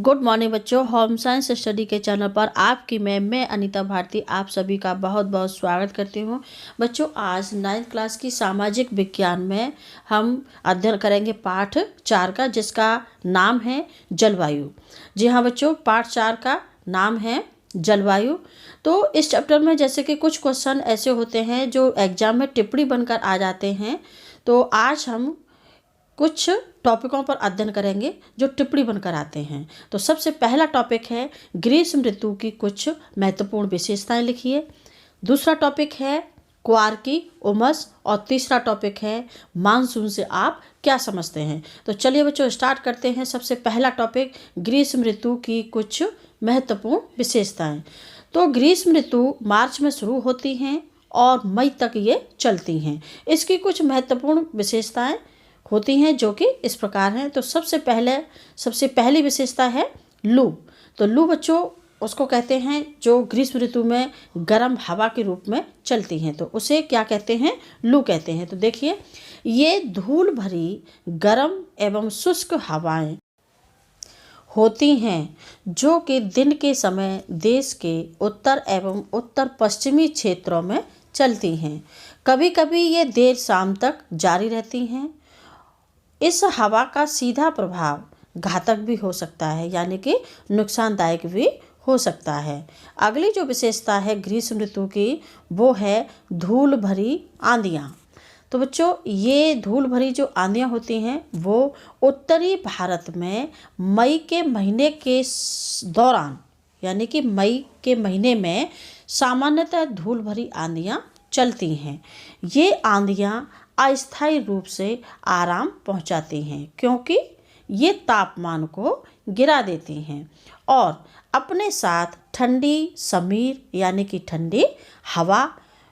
Good morning बच्चों। Home science study के channel पर आपकी मैं अनीता भारती आप सभी का बहुत बहुत स्वागत करती हूँ। बच्चों, आज 9th क्लास की सामाजिक विज्ञान में हम अध्ययन करेंगे पाठ 4 का, जिसका नाम है जलवायु। जी हाँ बच्चों, पाठ 4 का नाम है जलवायु। तो इस चैप्टर में जैसे कि कुछ क्वेश्चन ऐसे होते हैं जो एग्जाम में टिप्पणी बनकर आ जाते हैं, तो आज हम कुछ टॉपिकों पर अध्ययन करेंगे जो टिप्पणी बनकर आते हैं। तो सबसे पहला टॉपिक है ग्रीष्म ऋतु की कुछ महत्वपूर्ण विशेषताएं लिखिए। दूसरा टॉपिक है क्वार की उमस और तीसरा टॉपिक है मानसून से आप क्या समझते हैं। तो चलिए बच्चों स्टार्ट करते हैं। सबसे पहला टॉपिक ग्रीष्म ऋतु की कुछ महत्वपूर्ण विशेषताएं। तो ग्रीष्म ऋतु मार्च में शुरू होती हैं और मई तक ये चलती हैं। इसकी कुछ महत्वपूर्ण विशेषताएं होती हैं जो कि इस प्रकार हैं। तो सबसे पहली विशेषता है लू। तो लू बच्चों उसको कहते हैं जो ग्रीष्म ऋतु में गर्म हवा के रूप में चलती हैं, तो उसे क्या कहते हैं? लू कहते हैं। तो देखिए, ये धूल भरी गर्म एवं शुष्क हवाएं होती हैं जो कि दिन के समय देश के उत्तर एवं उत्तर पश्चिमी क्षेत्रों में चलती हैं। कभी कभी ये देर शाम तक जारी रहती हैं। इस हवा का सीधा प्रभाव घातक भी हो सकता है, यानी कि नुकसानदायक भी हो सकता है। अगली जो विशेषता है ग्रीष्म ऋतु की, वो है धूल भरी आंधियाँ। तो बच्चों, ये धूल भरी जो आंधियाँ होती हैं वो उत्तरी भारत में मई के महीने के दौरान, यानी कि मई के महीने में सामान्यतः धूल भरी आंधियाँ चलती हैं। ये आंधियाँ अस्थायी रूप से आराम पहुंचाती हैं क्योंकि ये तापमान को गिरा देती हैं और अपने साथ ठंडी समीर यानी कि ठंडी हवा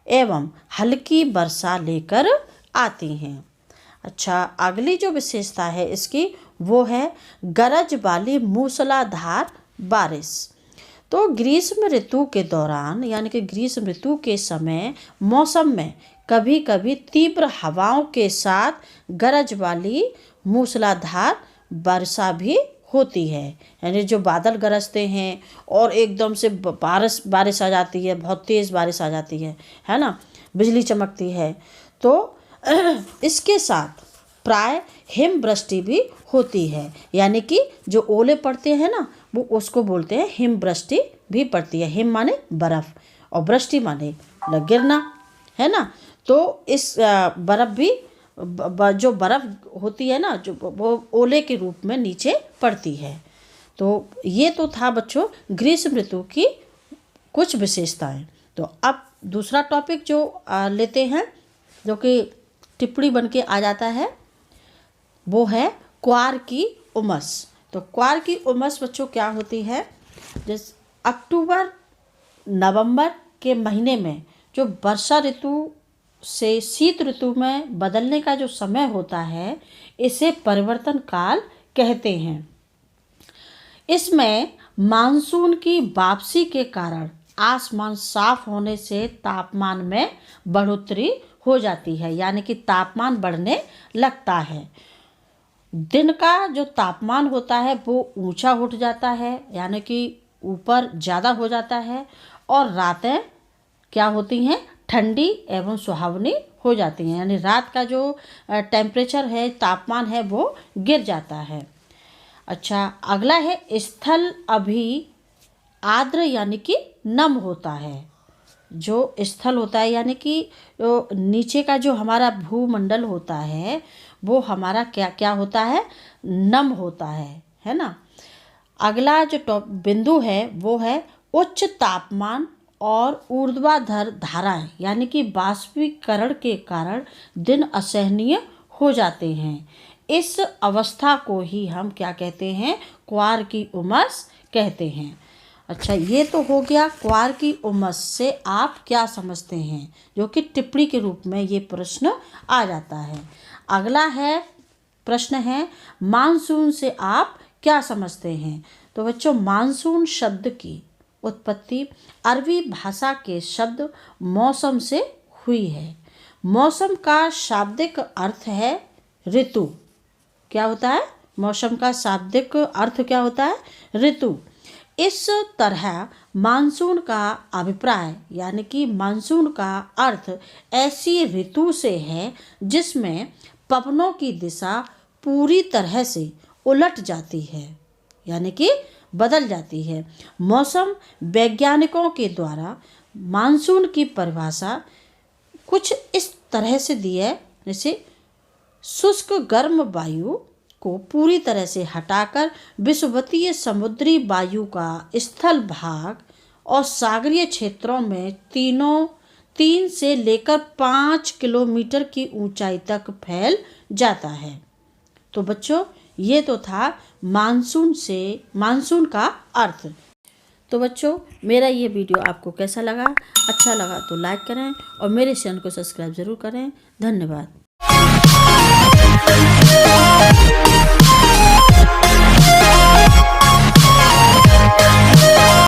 एवं हल्की वर्षा लेकर आती हैं। अच्छा, अगली जो विशेषता है इसकी, वो है गरज वाली मूसलाधार बारिश। तो ग्रीष्म ऋतु के दौरान, यानी कि ग्रीष्म ऋतु के समय मौसम में कभी कभी तीव्र हवाओं के साथ गरज वाली मूसलाधार वर्षा भी होती है। यानी जो बादल गरजते हैं और एकदम से बारिश आ जाती है, बहुत तेज़ बारिश आ जाती है ना, बिजली चमकती है। तो इसके साथ प्राय हिमवृष्टि भी होती है, यानी कि जो ओले पड़ते हैं ना, वो उसको बोलते हैं हिमवृष्टि भी पड़ती है। हिम माने बर्फ और वृष्टि माने गिरना, है ना। तो इस बर्फ भी जो बर्फ होती है ना, जो वो ओले के रूप में नीचे पड़ती है। तो ये तो था बच्चों ग्रीष्म ऋतु की कुछ विशेषताएं। तो अब दूसरा टॉपिक जो लेते हैं, जो कि टिप्पणी बन के आ जाता है, वो है क्वार की उमस। तो क्वार की उमस बच्चों क्या होती है? जैसे अक्टूबर नवंबर के महीने में जो वर्षा ऋतु से शीत ऋतु में बदलने का जो समय होता है, इसे परिवर्तन काल कहते हैं। इसमें मानसून की वापसी के कारण आसमान साफ होने से तापमान में बढ़ोतरी हो जाती है, यानी कि तापमान बढ़ने लगता है। दिन का जो तापमान होता है वो ऊंचा उठ जाता है, यानी कि ऊपर ज़्यादा हो जाता है, और रातें क्या होती हैं? ठंडी एवं सुहावनी हो जाती हैं। यानी रात का जो टेम्परेचर है, तापमान है, वो गिर जाता है। अच्छा, अगला है स्थल अभी आर्द्र यानी कि नम होता है। जो स्थल होता है यानी कि जो नीचे का जो हमारा भूमंडल होता है वो हमारा क्या क्या होता है? नम होता है ना। अगला जो बिंदु है वो है उच्च तापमान और ऊर्ध्वाधर धाराएं, यानी कि बाष्पीकरण के कारण दिन असहनीय हो जाते हैं। इस अवस्था को ही हम क्या कहते हैं? क्वार की उमस कहते हैं। अच्छा, ये तो हो गया क्वार की उमस से आप क्या समझते हैं, जो कि टिप्पणी के रूप में ये प्रश्न आ जाता है। अगला प्रश्न है मानसून से आप क्या समझते हैं। तो बच्चों, मानसून शब्द की उत्पत्ति अरबी भाषा के शब्द मौसम से हुई है। मौसम का शाब्दिक अर्थ है ऋतु। क्या होता है? मौसम का शाब्दिक अर्थ क्या होता है? ऋतु। इस तरह मानसून का अभिप्राय यानी कि मानसून का अर्थ ऐसी ऋतु से है जिसमें पवनों की दिशा पूरी तरह से उलट जाती है, यानी कि बदल जाती है। मौसम वैज्ञानिकों के द्वारा मानसून की परिभाषा कुछ इस तरह से दी है, जैसे शुष्क गर्म वायु को पूरी तरह से हटाकर विषुवतीय समुद्री वायु का स्थल भाग और सागरीय क्षेत्रों में 3 से लेकर 5 किलोमीटर की ऊंचाई तक फैल जाता है। तो बच्चों, ये तो था मानसून का अर्थ। तो बच्चों, मेरा ये वीडियो आपको कैसा लगा? अच्छा लगा तो लाइक करें और मेरे चैनल को सब्सक्राइब ज़रूर करें। धन्यवाद।